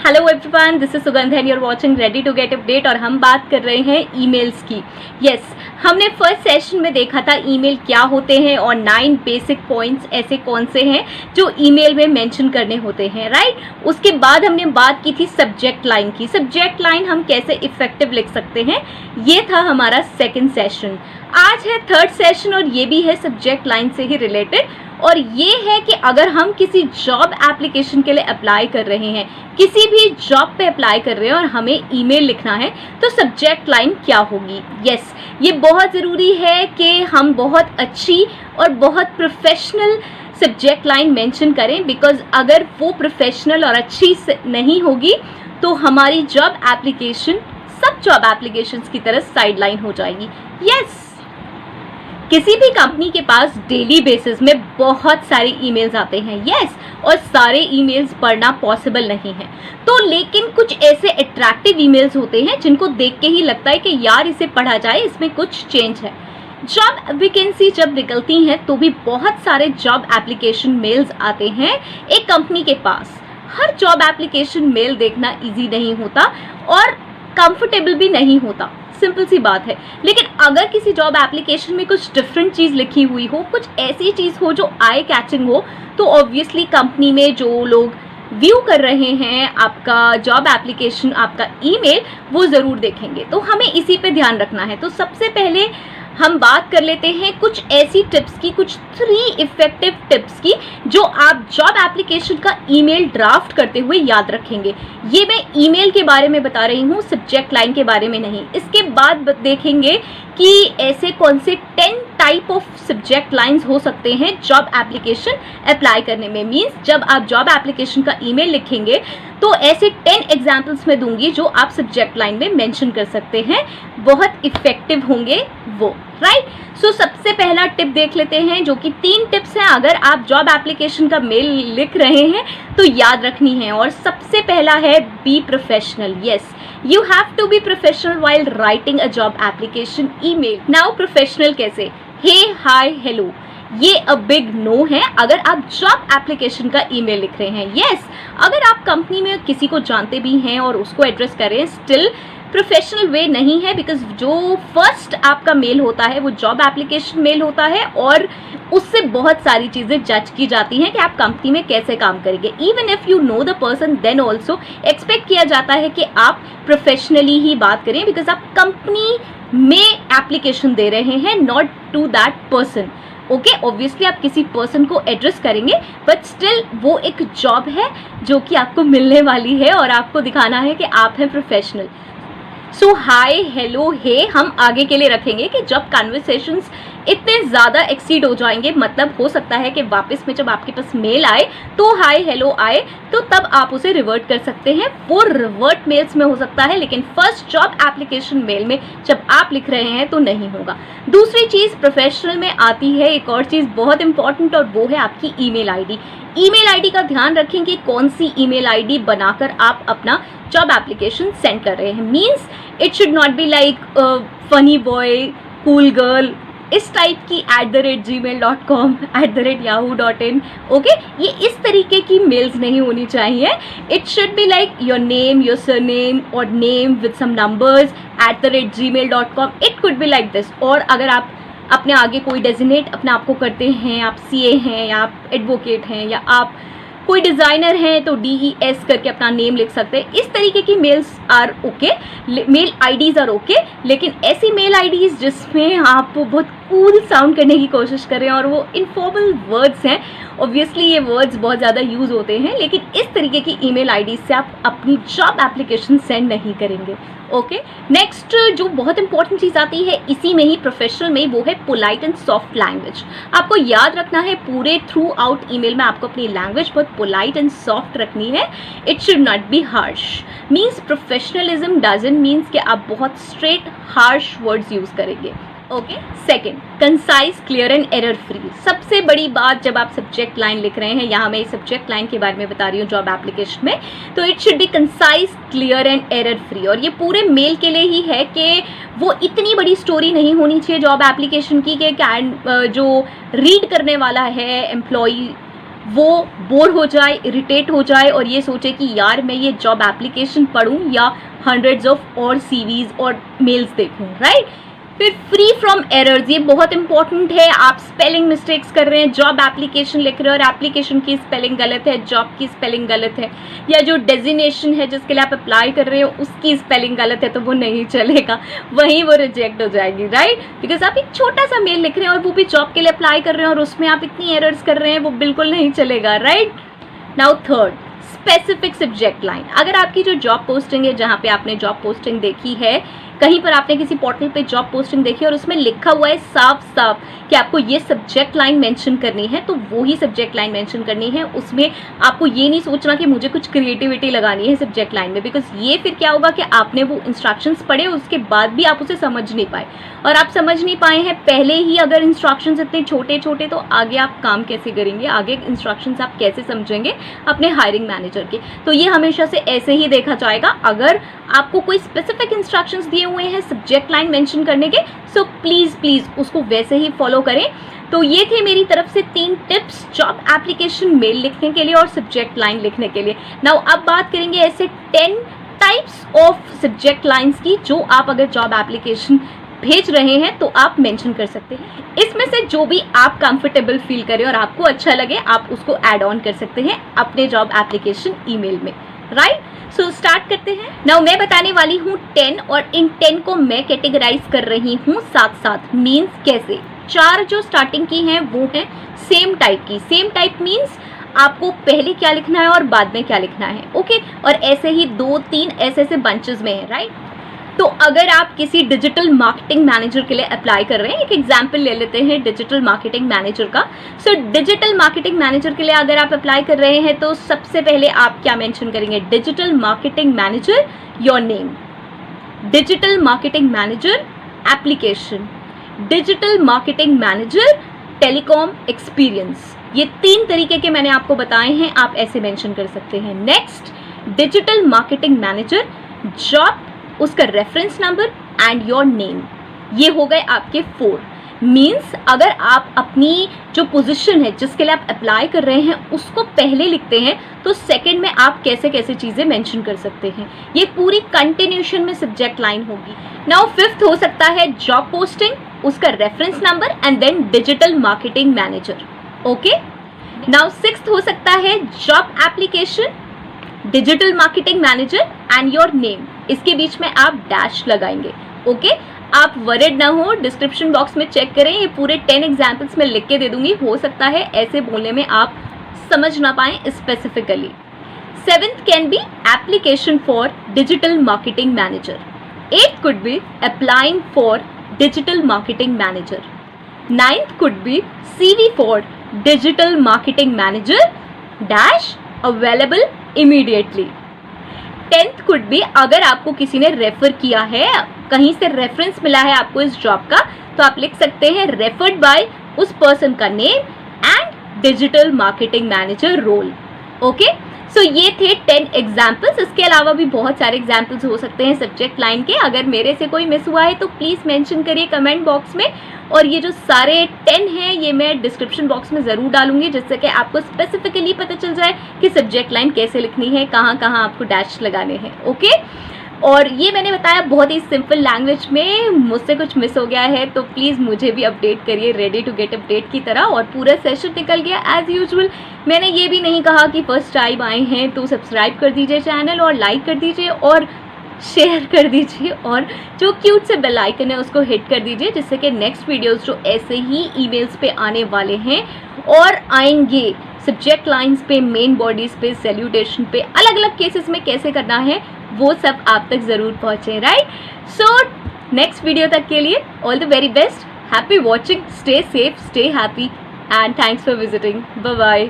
Hello everyone, this is Sugandha and you are watching ready to get update. और हम बात कर रहे हैं ईमेल्स की। यस, हमने फर्स्ट सेशन में देखा था ईमेल क्या होते हैं और 9 बेसिक पॉइंट्स ऐसे कौन से हैं जो ईमेल में मेंशन करने होते हैं, राइट। उसके बाद हमने बात की थी सब्जेक्ट लाइन की। सब्जेक्ट लाइन हम कैसे इफेक्टिव लिख सकते हैं, ये था हमारा सेकेंड सेशन। आज है थर्ड सेशन और ये भी है सब्जेक्ट लाइन से ही रिलेटेड, और ये है कि अगर हम किसी जॉब एप्लीकेशन के लिए अप्लाई कर रहे हैं, किसी भी जॉब पे अप्लाई कर रहे हैं और हमें ईमेल लिखना है, तो सब्जेक्ट लाइन क्या होगी। यस, ये बहुत ज़रूरी है कि हम बहुत अच्छी और बहुत प्रोफेशनल सब्जेक्ट लाइन मेंशन करें, बिकॉज अगर वो प्रोफेशनल और अच्छी नहीं होगी तो हमारी जॉब एप्लीकेशन सब जॉब एप्लीकेशंस की तरह साइड लाइन हो जाएगी। यस, किसी भी कंपनी के पास डेली बेसिस में बहुत सारे ईमेल्स आते हैं। यस, और सारे ईमेल्स पढ़ना पॉसिबल नहीं है, तो लेकिन कुछ ऐसे अट्रैक्टिव ईमेल्स होते हैं जिनको देख के ही लगता है कि यार इसे पढ़ा जाए, इसमें कुछ चेंज है। जॉब वैकेंसी जब निकलती हैं तो भी बहुत सारे जॉब एप्लीकेशन मेल्स आते हैं एक कंपनी के पास। हर जॉब एप्लीकेशन मेल देखना ईजी नहीं होता और कंफर्टेबल भी नहीं होता, सिंपल सी बात है। लेकिन अगर किसी जॉब एप्लीकेशन में कुछ डिफरेंट चीज़ लिखी हुई हो, कुछ ऐसी चीज़ हो जो आई कैचिंग हो, तो ऑब्वियसली कंपनी में जो लोग व्यू कर रहे हैं आपका जॉब एप्लीकेशन, आपका ईमेल, वो ज़रूर देखेंगे। तो हमें इसी पे ध्यान रखना है। तो सबसे पहले हम बात कर लेते हैं कुछ ऐसी टिप्स की, कुछ 3 इफेक्टिव टिप्स की जो आप जॉब एप्लीकेशन का ईमेल ड्राफ्ट करते हुए याद रखेंगे। ये मैं ईमेल के बारे में बता रही हूँ, सब्जेक्ट लाइन के बारे में नहीं। इसके बाद देखेंगे कि ऐसे कौन से 10 टाइप ऑफ सब्जेक्ट लाइंस हो सकते हैं जॉब एप्लीकेशन अप्लाई करने में। मीन्स जब आप जॉब एप्लीकेशन का ईमेल लिखेंगे तो ऐसे 10 एग्जाम्पल्स मैं दूंगी जो आप सब्जेक्ट लाइन में मेंशन कर सकते हैं, बहुत इफेक्टिव होंगे वो, राइट। सो सबसे पहला टिप देख लेते हैं, जो कि 3 टिप्स हैं अगर आप जॉब एप्लीकेशन का मेल लिख रहे हैं तो याद रखनी है। और सबसे पहला है be professional. Yes, you have to be professional while writing a job application email. Now professional कैसे? हे, हाय, हेलो, ये अ बिग नो है अगर आप जॉब एप्लीकेशन का ईमेल लिख रहे हैं। यस, अगर आप कंपनी में किसी को जानते भी हैं और उसको एड्रेस करें, स्टिल प्रोफेशनल वे नहीं है, बिकॉज जो फर्स्ट आपका मेल होता है वो जॉब एप्लीकेशन मेल होता है और उससे बहुत सारी चीज़ें जज की जाती हैं कि आप कंपनी में कैसे काम करेंगे। Even if you know the person, then also expect किया जाता है कि आप प्रोफेशनली ही बात करें, बिकॉज आप कंपनी में एप्लीकेशन दे रहे हैं, not to that person. Okay, obviously आप किसी पर्सन को एड्रेस करेंगे, बट स्टिल वो एक जॉब है जो कि आपको मिलने वाली है और आपको दिखाना है कि आप हैं प्रोफेशनल। सो हाय, हेलो, हे हम आगे के लिए रखेंगे कि जब कन्वर्सेशंस इतने ज़्यादा एक्सीड हो जाएंगे, मतलब हो सकता है कि वापस में जब आपके पास मेल आए तो हाय हेलो आए, तो तब आप उसे रिवर्ट कर सकते हैं। वो रिवर्ट मेल्स में हो सकता है, लेकिन फर्स्ट जॉब एप्लीकेशन मेल में जब आप लिख रहे हैं तो नहीं होगा। दूसरी चीज़ प्रोफेशनल में आती है एक और चीज़ बहुत इंपॉर्टेंट, और वो है आपकी ईमेल आईडी। ईमेल आईडी का ध्यान रखें कि कौन सी ईमेल आईडी बनाकर आप अपना जॉब एप्लीकेशन सेंड कर रहे हैं। Means it should not be like funny boy, cool girl, इस टाइप की @gmail.com, @yahoo.in। ओके, ये इस तरीके की मेल्स नहीं होनी चाहिए। It should be like your name, your surname और name with some numbers @gmail.com। It could be like this. और अगर आप अपने आगे कोई डेजिग्नेट अपने आप को करते हैं, आप सीए हैं या आप एडवोकेट हैं या आप कोई डिज़ाइनर हैं, तो DES करके अपना नेम लिख सकते हैं। इस तरीके की mails are okay, mail IDs are okay. लेकिन ऐसी मेल आईडीज़ जिसमें आप बहुत कूल साउंड करने की कोशिश करें और वो इनफॉर्मल वर्ड्स हैं, ऑब्वियसली ये वर्ड्स बहुत ज़्यादा यूज़ होते हैं, लेकिन इस तरीके की ईमेल आईडीज़ से आप अपनी जॉब एप्लीकेशन सेंड नहीं करेंगे। ओके, नेक्स्ट जो बहुत इंपॉर्टेंट चीज़ आती है इसी में ही प्रोफेशनल में, वो है पोलाइट एंड सॉफ्ट लैंग्वेज। आपको याद रखना है पूरे थ्रू आउट ईमेल में आपको अपनी लैंग्वेज बहुत पोलाइट एंड सॉफ्ट रखनी है। It should not be harsh. Means professionalism doesn't means कि आप बहुत स्ट्रेट हार्श वर्ड्स यूज़ करेंगे। Okay, second, concise, clear and error free. सबसे बड़ी बात जब आप सब्जेक्ट लाइन लिख रहे हैं, यहाँ मैं सब्जेक्ट लाइन के बारे में बता रही हूँ जॉब एप्लीकेशन में, तो it should B concise, clear and error free. और ये पूरे मेल के लिए ही है कि वो इतनी बड़ी स्टोरी नहीं होनी चाहिए जॉब एप्लीकेशन की कि जो रीड करने वाला है एम्प्लॉई वो बोर हो जाए, इरिटेट हो जाए और ये सोचे कि यार मैं ये जॉब एप्लीकेशन पढूं या हंड्रेड्स ऑफ और सीवीज और मेल्स देखूं, राइट। फिर फ्री फ्रॉम एरर्स, ये बहुत इंपॉर्टेंट है। आप स्पेलिंग मिस्टेक्स कर रहे हैं, जॉब एप्लीकेशन लिख रहे हो और एप्लीकेशन की स्पेलिंग गलत है, जॉब की स्पेलिंग गलत है, या जो डेजिग्नेशन है जिसके लिए आप अप्लाई कर रहे हो उसकी स्पेलिंग गलत है, तो वो नहीं चलेगा, वहीं वो रिजेक्ट हो जाएगी, राइट। बिकॉज आप एक छोटा सा मेल लिख रहे हैं और वो भी जॉब के लिए अप्लाई कर रहे हैं और उसमें आप इतनी एरर्स कर रहे हैं, वो बिल्कुल नहीं चलेगा, right. Now third, specific subject line. अगर आपकी जो जॉब पोस्टिंग है, जहाँ पे आपने जॉब पोस्टिंग देखी है, कहीं पर आपने किसी पोर्टल पे जॉब पोस्टिंग देखी और उसमें लिखा हुआ है साफ साफ कि आपको ये सब्जेक्ट लाइन मेंशन करनी है, तो वो ही सब्जेक्ट लाइन मेंशन करनी है। उसमें आपको ये नहीं सोचना कि मुझे कुछ क्रिएटिविटी लगानी है सब्जेक्ट लाइन में, बिकॉज ये फिर क्या होगा कि आपने वो इंस्ट्रक्शंस पढ़े उसके बाद भी आप उसे समझ नहीं पाए, और आप समझ नहीं पाए हैं पहले ही अगर इंस्ट्रक्शंस इतने छोटे छोटे, तो आगे आप काम कैसे करेंगे, आगे इंस्ट्रक्शंस आप कैसे समझेंगे अपने हायरिंग मैनेजर के। तो ये हमेशा से ऐसे ही देखा जाएगा। अगर आपको कोई स्पेसिफिक इंस्ट्रक्शंस दिए हुए हैं सब्जेक्ट लाइन मेंशन करने के, सो प्लीज उसको वैसे ही फॉलो करें। तो ये थे मेरी तरफ से 3 टिप्स जॉब एप्लीकेशन मेल लिखने के लिए और सब्जेक्ट लाइन लिखने के लिए। नाउ अब बात करेंगे ऐसे 10 टाइप्स ऑफ सब्जेक्ट लाइन्स की, जो आप अगर जॉब एप्लीकेशन भेज रहे हैं तो आप मेंशन कर सकते हैं। इसमें से जो भी आप कंफर्टेबल फील करें और आपको अच्छा लगे, आप उसको ऐड ऑन कर सकते हैं अपने जॉब एप्लीकेशन ईमेल में, राइट। सो स्टार्ट करते हैं। नाउ मैं बताने वाली हूँ 10, और इन 10 को मैं कैटेगराइज कर रही हूँ साथ साथ। मीन्स कैसे? 4 जो स्टार्टिंग की हैं वो हैं सेम टाइप की। सेम टाइप मीन्स आपको पहले क्या लिखना है और बाद में क्या लिखना है, ओके। और ऐसे ही 2-3 ऐसे बंचेस में है, राइट। तो अगर आप किसी डिजिटल मार्केटिंग मैनेजर के लिए अप्लाई कर रहे हैं, एक एग्जांपल ले लेते हैं डिजिटल मार्केटिंग मैनेजर का। सो डिजिटल मार्केटिंग मैनेजर के लिए अगर आप अप्लाई कर रहे हैं तो सबसे पहले आप क्या मेंशन करेंगे? Digital marketing manager, your name. Digital marketing manager application, digital marketing manager telecom experience. ये 3 तरीके के मैंने आपको बताए हैं, आप ऐसे मेंशन कर सकते हैं। Next, digital marketing manager job, उसका reference number and your name. ये हो गए आपके 4। मीन्स अगर आप अपनी जो पोजीशन है जिसके लिए आप अप्लाई कर रहे हैं उसको पहले लिखते हैं, तो सेकंड में आप कैसे कैसे चीज़ें मेंशन कर सकते हैं। ये पूरी कंटिन्यूशन में सब्जेक्ट लाइन होगी। नाउ 5th हो सकता है जॉब पोस्टिंग, उसका reference number and then digital marketing manager, okay. Now 6th हो सकता है job application, digital marketing manager and your name. इसके बीच में आप डैश लगाएंगे, ओके। आप वरिड ना हो, डिस्क्रिप्शन बॉक्स में चेक करें, ये पूरे 10 एग्जाम्पल्स मैं लिख के दे दूंगी। हो सकता है ऐसे बोलने में आप समझ ना पाएं specifically. 7th can be application for digital marketing manager. 8th could be applying for digital marketing manager. 9th could be CV for digital marketing manager dash available immediately. 10th could be अगर आपको किसी ने refer किया है, कहीं से reference मिला है आपको इस जॉब का, तो आप लिख सकते हैं रेफर्ड बाय उस पर्सन का name and digital marketing manager role, okay. So ये थे 10 एग्जाम्पल्स। इसके अलावा भी बहुत सारे एग्जाम्पल्स हो सकते हैं सब्जेक्ट लाइन के। अगर मेरे से कोई मिस हुआ है तो प्लीज़ मेंशन करिए कमेंट बॉक्स में। और ये जो सारे 10 हैं ये मैं डिस्क्रिप्शन बॉक्स में ज़रूर डालूंगी, जिससे कि आपको स्पेसिफिकली पता चल जाए कि सब्जेक्ट लाइन कैसे लिखनी है, कहाँ कहाँ आपको डैश लगाने हैं, ओके। और ये मैंने बताया बहुत ही सिंपल लैंग्वेज में। मुझसे कुछ मिस हो गया है तो प्लीज़ मुझे भी अपडेट करिए रेडी टू गेट अपडेट की तरह। और पूरा सेशन निकल गया एज़ यूजुअल। मैंने ये भी नहीं कहा कि फर्स्ट टाइम आए हैं तो सब्सक्राइब कर दीजिए चैनल और लाइक कर दीजिए और शेयर कर दीजिए, और जो क्यूट से बेल आइकन है उसको हिट कर दीजिए, जिससे कि नेक्स्ट वीडियोस जो ऐसे ही ईमेल्स पे आने वाले हैं और आएंगे सब्जेक्ट लाइंस पे, मेन बॉडीज़ पे, सैल्यूटेशन पे, अलग अलग केसेस में कैसे करना है वो सब आप तक ज़रूर पहुँचे, राइट। सो नेक्स्ट वीडियो तक के लिए all the very best, happy watching, stay safe, stay happy and thanks for visiting, bye bye.